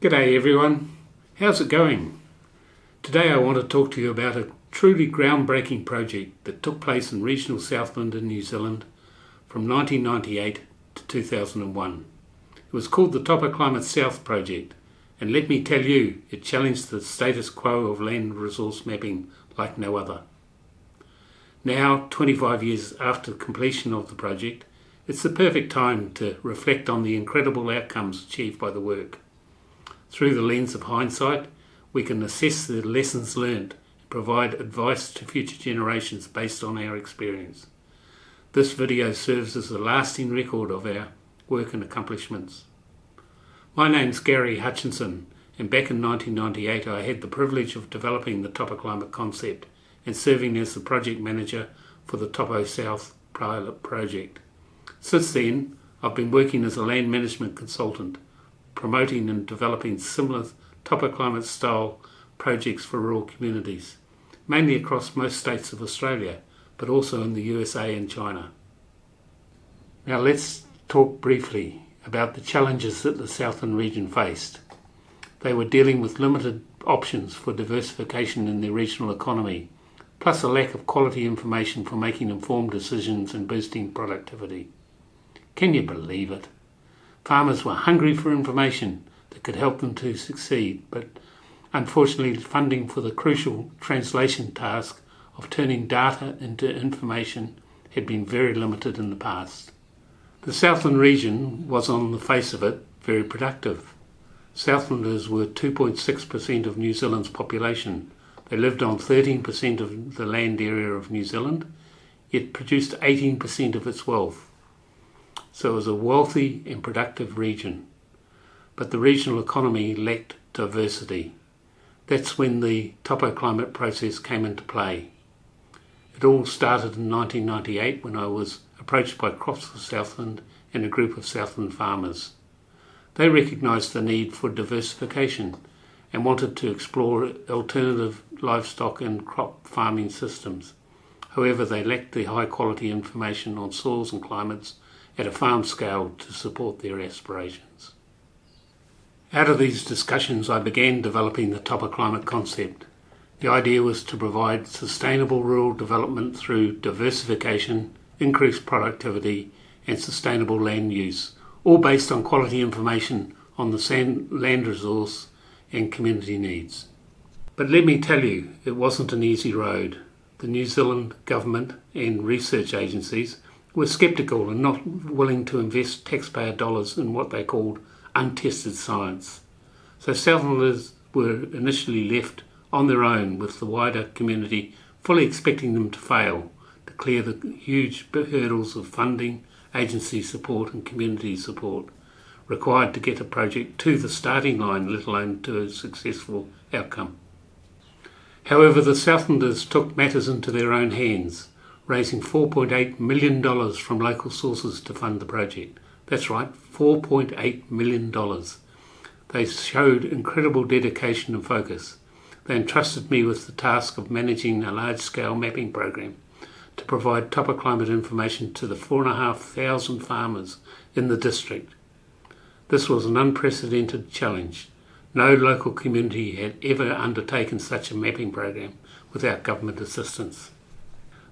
G'day everyone, how's it going? Today I want to talk to you about a truly groundbreaking project that took place in regional Southland in New Zealand from 1998 to 2001. It was called the Topoclimate South project, and let me tell you, it challenged the status quo of land resource mapping like no other. Now, 25 years after completion of the project, it's the perfect time to reflect on the incredible outcomes achieved by the work. Through the lens of hindsight, we can assess the lessons learned and provide advice to future generations based on our experience. This video serves as a lasting record of our work and accomplishments. My name's Gary Hutchinson, and back in 1998 I had the privilege of developing the Topoclimate concept and serving as the project manager for the Topo South pilot project. Since then, I've been working as a land management consultant, promoting and developing similar Topoclimate style projects for rural communities, mainly across most states of Australia, but also in the USA and China. Now let's talk briefly about the challenges that the Southland region faced. They were dealing with limited options for diversification in their regional economy, plus a lack of quality information for making informed decisions and boosting productivity. Can you believe it? Farmers were hungry for information that could help them to succeed, but unfortunately funding for the crucial translation task of turning data into information had been very limited in the past. The Southland region was, on the face of it, very productive. Southlanders were 2.6% of New Zealand's population. They lived on 13% of the land area of New Zealand, yet produced 18% of its wealth. So it was a wealthy and productive region. But the regional economy lacked diversity. That's when the Topoclimate process came into play. It all started in 1998 when I was approached by Crops for Southland and a group of Southland farmers. They recognised the need for diversification and wanted to explore alternative livestock and crop farming systems. However, they lacked the high quality information on soils and climates at a farm scale to support their aspirations. Out of these discussions, I began developing the Topoclimate concept. The idea was to provide sustainable rural development through diversification, increased productivity and sustainable land use, all based on quality information on the land resource and community needs. But let me tell you, it wasn't an easy road. The New Zealand government and research agencies were sceptical and not willing to invest taxpayer dollars in what they called untested science. So Southlanders were initially left on their own with the wider community fully expecting them to fail, to clear the huge hurdles of funding, agency support and community support required to get a project to the starting line, let alone to a successful outcome. However, the Southlanders took matters into their own hands, raising $4.8 million from local sources to fund the project. That's right, $4.8 million. They showed incredible dedication and focus. They entrusted me with the task of managing a large-scale mapping program to provide Topoclimate information to the 4,500 farmers in the district. This was an unprecedented challenge. No local community had ever undertaken such a mapping program without government assistance.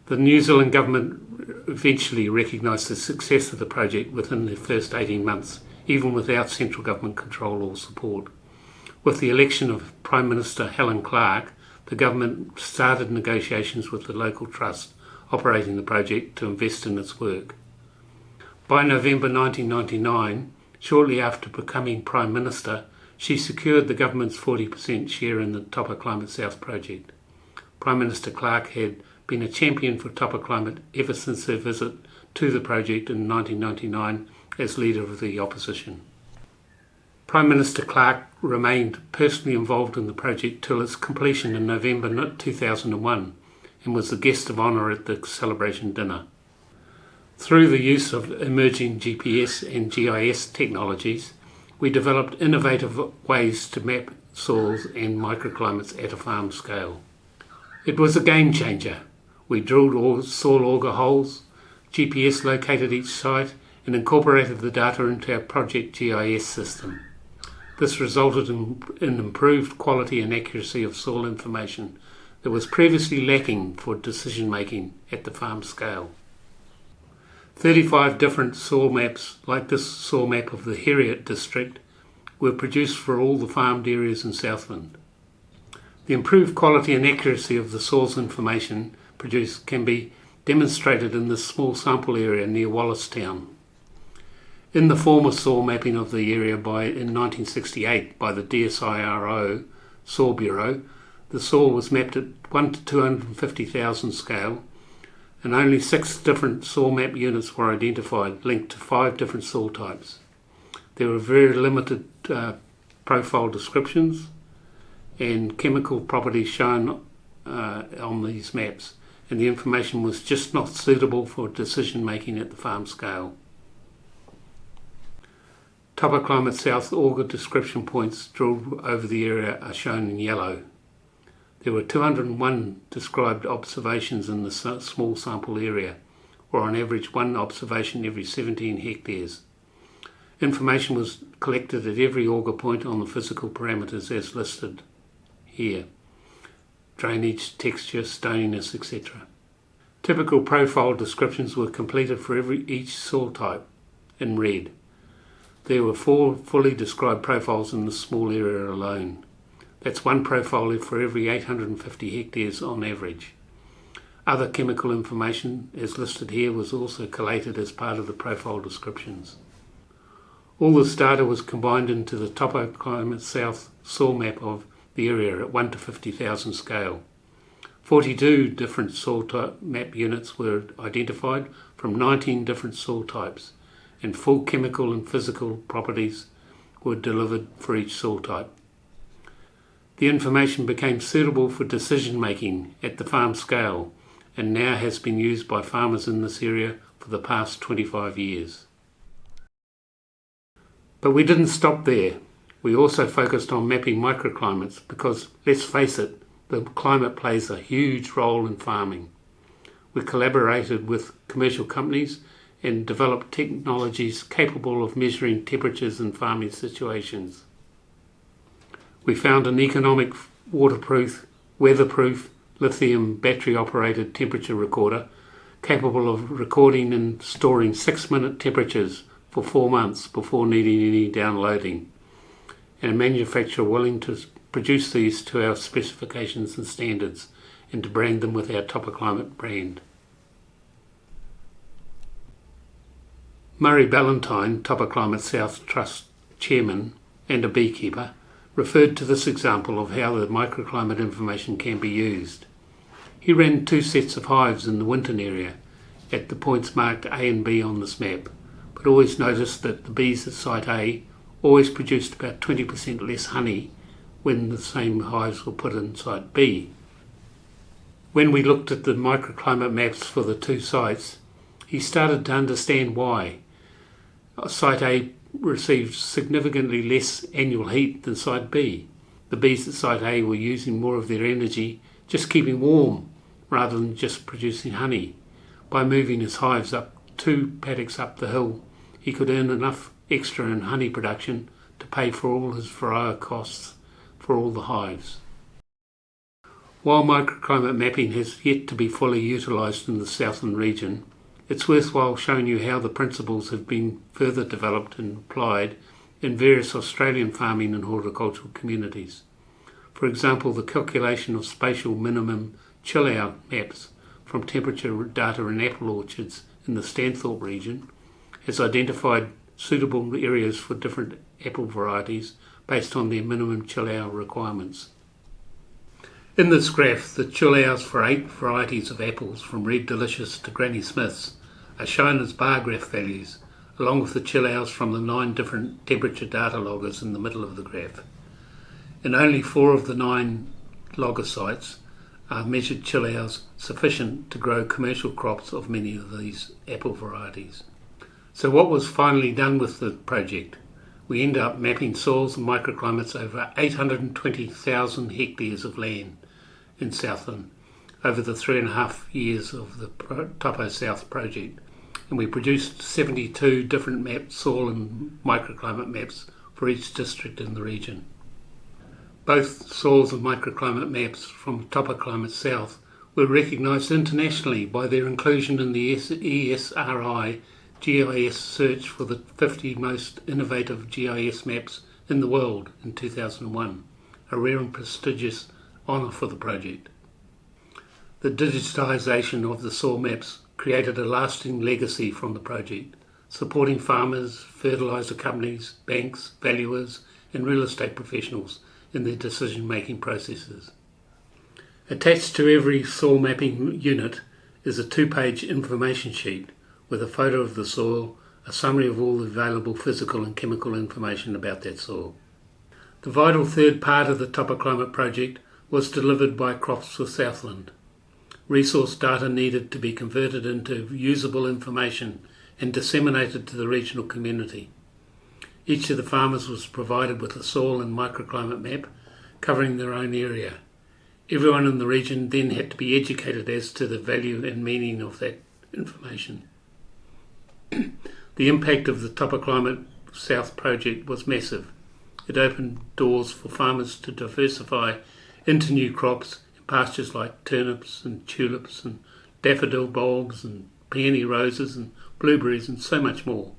The New Zealand government eventually recognised the success of the project within the first 18 months, even without central government control or support. With the election of Prime Minister Helen Clark, the government started negotiations with the local trust operating the project to invest in its work. By November 1999, shortly after becoming Prime Minister, she secured the government's 40% share in the Topoclimate South project. Prime Minister Clark had been a champion for Topoclimate ever since her visit to the project in 1999 as leader of the opposition. Prime Minister Clark remained personally involved in the project till its completion in November 2001 and was the guest of honour at the celebration dinner. Through the use of emerging GPS and GIS technologies, we developed innovative ways to map soils and microclimates at a farm scale. It was a game changer. We drilled soil auger holes, GPS located each site and incorporated the data into our project GIS system. This resulted in improved quality and accuracy of soil information that was previously lacking for decision making at the farm scale. 35 different soil maps, like this soil map of the Heriot district, were produced for all the farmed areas in Southland. The improved quality and accuracy of the soils information produced can be demonstrated in this small sample area near Wallace-town. In the former soil mapping of the area in 1968 by the DSIRO Soil Bureau, the soil was mapped at 1 to 250,000 scale, and only 6 different soil map units were identified, linked to 5 different soil types. There were very limited profile descriptions and chemical properties shown on these maps, and the information was just not suitable for decision making at the farm scale. Topoclimate South auger description points drilled over the area are shown in yellow. There were 201 described observations in the small sample area, or on average 1 observation every 17 hectares. Information was collected at every auger point on the physical parameters as listed here: drainage, texture, stoniness, etc. Typical profile descriptions were completed for each soil type in red. There were 4 fully described profiles in this small area alone. That's 1 profile for every 850 hectares on average. Other chemical information, as listed here, was also collated as part of the profile descriptions. All this data was combined into the Topoclimate South soil map of the area at 1 to 50,000 scale. 42 different soil type map units were identified from 19 different soil types, and full chemical and physical properties were delivered for each soil type. The information became suitable for decision making at the farm scale, and now has been used by farmers in this area for the past 25 years. But we didn't stop there. We also focused on mapping microclimates because, let's face it, the climate plays a huge role in farming. We collaborated with commercial companies and developed technologies capable of measuring temperatures in farming situations. We found an economic, waterproof, weatherproof, lithium battery-operated temperature recorder capable of recording and storing 6-minute temperatures for 4 months before needing any downloading, and a manufacturer willing to produce these to our specifications and standards and to brand them with our Topoclimate brand. Murray Ballantyne, Topoclimate South Trust Chairman and a beekeeper, referred to this example of how the microclimate information can be used. He ran 2 sets of hives in the Winton area at the points marked A and B on this map, but always noticed that the bees at site A always produced about 20% less honey when the same hives were put in site B. When we looked at the microclimate maps for the 2 sites, he started to understand why. Site A received significantly less annual heat than site B. The bees at site A were using more of their energy just keeping warm rather than just producing honey. By moving his hives up 2 paddocks up the hill, he could earn enough extra in honey production to pay for all his varroa costs for all the hives. While microclimate mapping has yet to be fully utilised in the Southland region, it's worthwhile showing you how the principles have been further developed and applied in various Australian farming and horticultural communities. For example, the calculation of spatial minimum chill-out maps from temperature data in apple orchards in the Stanthorpe region has identified suitable areas for different apple varieties based on their minimum chill-out requirements. In this graph, the chill-outs for 8 varieties of apples from Red Delicious to Granny Smith's are shown as bar graph values, along with the chill-outs from the 9 different temperature data loggers in the middle of the graph. In only 4 of the 9 logger sites are measured chill-outs sufficient to grow commercial crops of many of these apple varieties. So what was finally done with the project? We ended up mapping soils and microclimates over 820,000 hectares of land in Southland over the 3.5 years of the Topo South project, and we produced 72 different soil and microclimate maps for each district in the region. Both soils and microclimate maps from Topoclimate South were recognised internationally by their inclusion in the ESRI GIS search for the 50 most innovative GIS maps in the world in 2001, a rare and prestigious honour for the project. The digitisation of the soil maps created a lasting legacy from the project, supporting farmers, fertiliser companies, banks, valuers and real estate professionals in their decision-making processes. Attached to every soil mapping unit is a 2-page information sheet with a photo of the soil, a summary of all the available physical and chemical information about that soil. The vital third part of the Topoclimate project was delivered by Crops for Southland. Resource data needed to be converted into usable information and disseminated to the regional community. Each of the farmers was provided with a soil and microclimate map covering their own area. Everyone in the region then had to be educated as to the value and meaning of that information. The impact of the Topoclimate South project was massive. It opened doors for farmers to diversify into new crops in pastures like turnips and tulips and daffodil bulbs and peony roses and blueberries and so much more.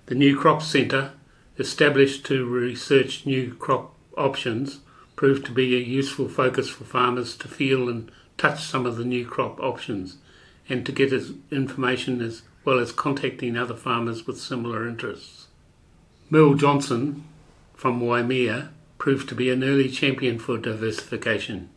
The New Crops Centre, established to research new crop options, proved to be a useful focus for farmers to feel and touch some of the new crop options and to get information as well as contacting other farmers with similar interests. Merle Johnson from Waimea proved to be an early champion for diversification.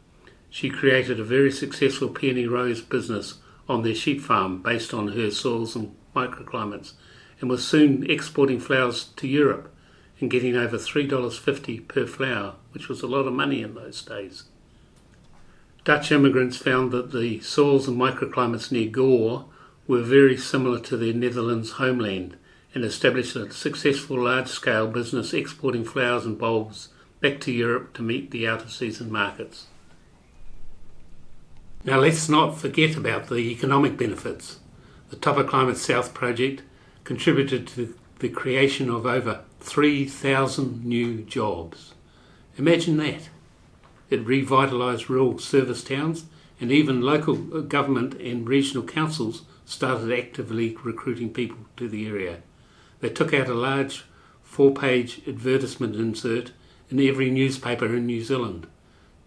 She created a very successful peony rose business on their sheep farm based on her soils and microclimates, and was soon exporting flowers to Europe and getting over $3.50 per flower, which was a lot of money in those days. Dutch immigrants found that the soils and microclimates near Gore were very similar to their Netherlands homeland and established a successful large-scale business exporting flowers and bulbs back to Europe to meet the out-of-season markets. Now let's not forget about the economic benefits. The Topoclimate South project contributed to the creation of over 3,000 new jobs. Imagine that. It revitalised rural service towns, and even local government and regional councils started actively recruiting people to the area. They took out a large 4-page advertisement insert in every newspaper in New Zealand,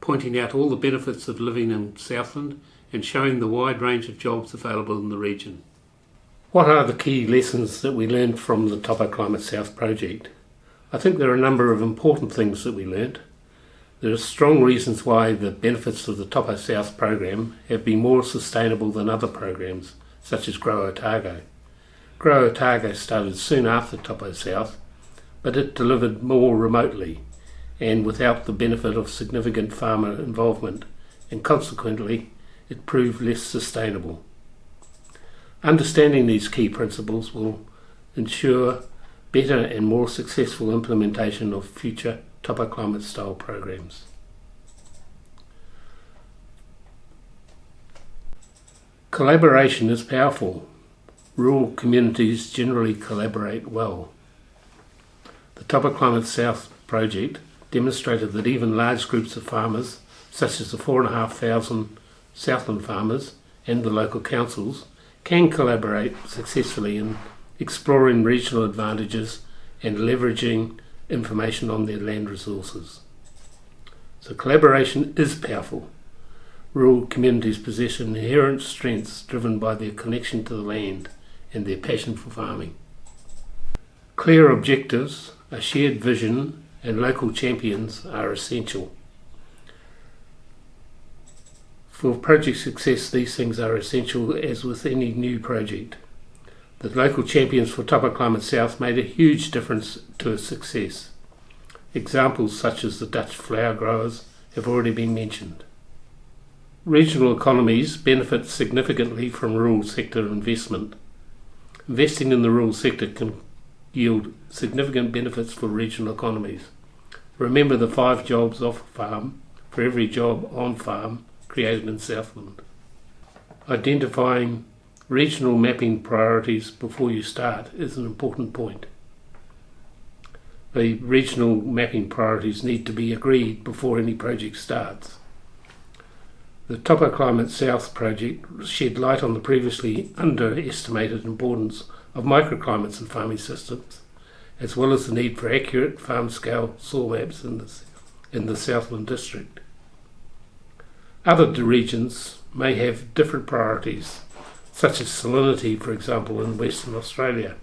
pointing out all the benefits of living in Southland and showing the wide range of jobs available in the region. What are the key lessons that we learned from the Topoclimate South project? I think there are a number of important things that we learned. There are strong reasons why the benefits of the Topo South program have been more sustainable than other programs, such as Grow Otago. Grow Otago started soon after Topo South, but it delivered more remotely and without the benefit of significant farmer involvement, and consequently it proved less sustainable. Understanding these key principles will ensure better and more successful implementation of future Topoclimate style programs. Collaboration is powerful. Rural communities generally collaborate well. The Topoclimate South project demonstrated that even large groups of farmers, such as the 4,500 Southland farmers and the local councils, can collaborate successfully in exploring regional advantages and leveraging information on their land resources. So collaboration is powerful. Rural communities possess inherent strengths driven by their connection to the land and their passion for farming. Clear objectives, a shared vision, and local champions are essential. For project success, these things are essential as with any new project. The local champions for Topoclimate South made a huge difference to its success. Examples such as the Dutch flower growers have already been mentioned. Regional economies benefit significantly from rural sector investment. Investing in the rural sector can yield significant benefits for regional economies. Remember the 5 jobs off farm for every job on farm created in Southland. Identifying regional mapping priorities before you start is an important point. the regional mapping priorities need to be agreed before any project starts. The Topoclimate South project shed light on the previously underestimated importance of microclimates in farming systems, as well as the need for accurate farm-scale soil maps in the Southland district. Other regions may have different priorities, such as salinity, for example, in Western Australia.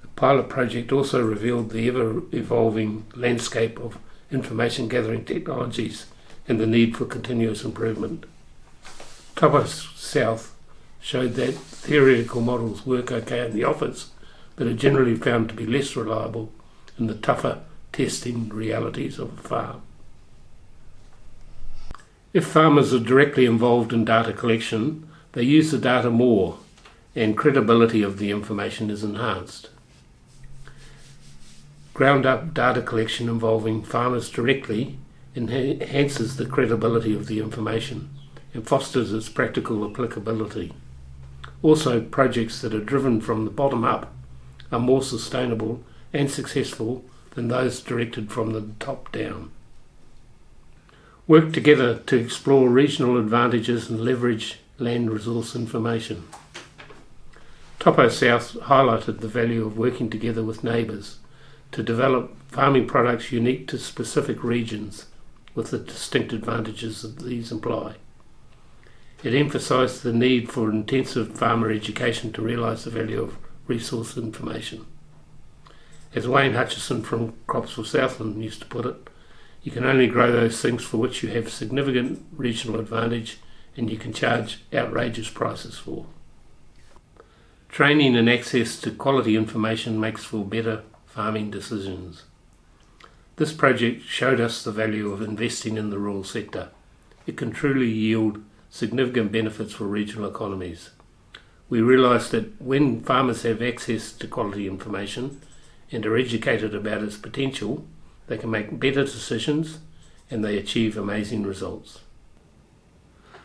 The pilot project also revealed the ever-evolving landscape of information-gathering technologies and the need for continuous improvement. Topo South showed that theoretical models work okay in the office, but are generally found to be less reliable in the tougher testing realities of a farm. If farmers are directly involved in data collection, they use the data more, and credibility of the information is enhanced. Ground-up data collection involving farmers directly enhances the credibility of the information and fosters its practical applicability. Also, projects that are driven from the bottom up are more sustainable and successful than those directed from the top down. Work together to explore regional advantages and leverage land resource information. Topo South highlighted the value of working together with neighbours to develop farming products unique to specific regions with the distinct advantages that these imply. It emphasised the need for intensive farmer education to realise the value of resource information. As Wayne Hutchison from Crops for Southland used to put it, you can only grow those things for which you have significant regional advantage and you can charge outrageous prices for. Training and access to quality information makes for better farming decisions. This project showed us the value of investing in the rural sector. It can truly yield significant benefits for regional economies. We realised that when farmers have access to quality information and are educated about its potential, they can make better decisions and they achieve amazing results.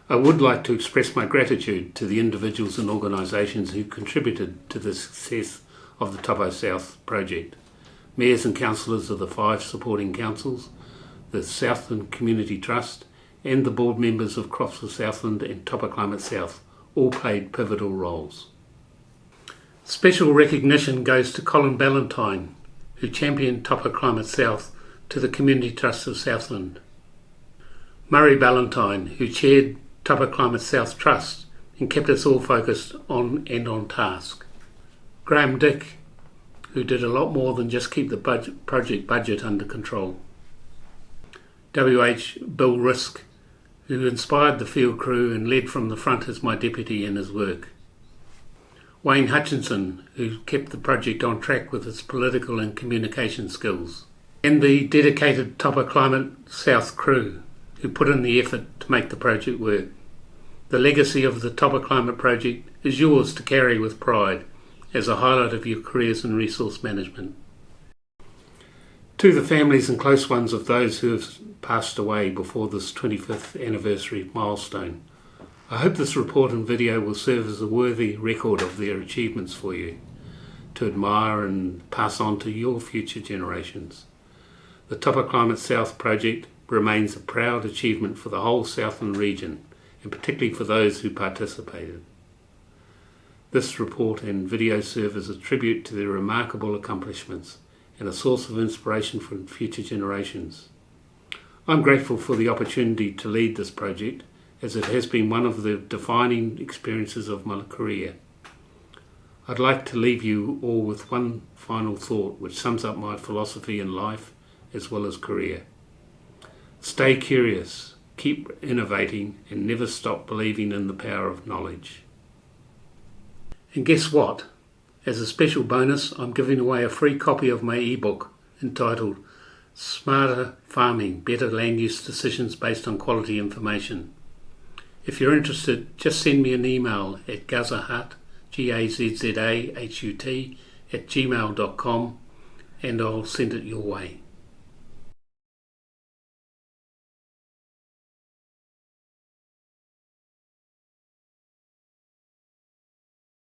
I would like to express my gratitude to the individuals and organisations who contributed to the success of the Topo South project. Mayors and councillors of the 5 supporting councils, the Southland Community Trust and the board members of Crops for Southland and Topoclimate South all played pivotal roles. Special recognition goes to Colin Ballantyne, who championed Topoclimate South to the Community Trust of Southland. Murray Ballantyne, who chaired Topoclimate South Trust and kept us all focused on and on task. Graham Dick, who did a lot more than just keep the project budget under control. W.H. Bill Risk, who inspired the field crew and led from the front as my deputy in his work. Wayne Hutchinson, who kept the project on track with its political and communication skills. And the dedicated Topoclimate South crew, who put in the effort to make the project work. The legacy of the Topoclimate project is yours to carry with pride as a highlight of your careers in resource management. To the families and close ones of those who have passed away before this 25th anniversary milestone, I hope this report and video will serve as a worthy record of their achievements for you, to admire and pass on to your future generations. The Topoclimate South project remains a proud achievement for the whole Southland region, and particularly for those who participated. This report and video serve as a tribute to their remarkable accomplishments and a source of inspiration for future generations. I'm grateful for the opportunity to lead this project, as it has been one of the defining experiences of my career. I'd like to leave you all with one final thought which sums up my philosophy in life as well as career. Stay curious, keep innovating, and never stop believing in the power of knowledge. And guess what? As a special bonus, I'm giving away a free copy of my ebook entitled Smarter Farming, Better Land Use Decisions Based on Quality Information. If you're interested, just send me an email at gazzahut, GAZZAHUT, @gmail.com, and I'll send it your way.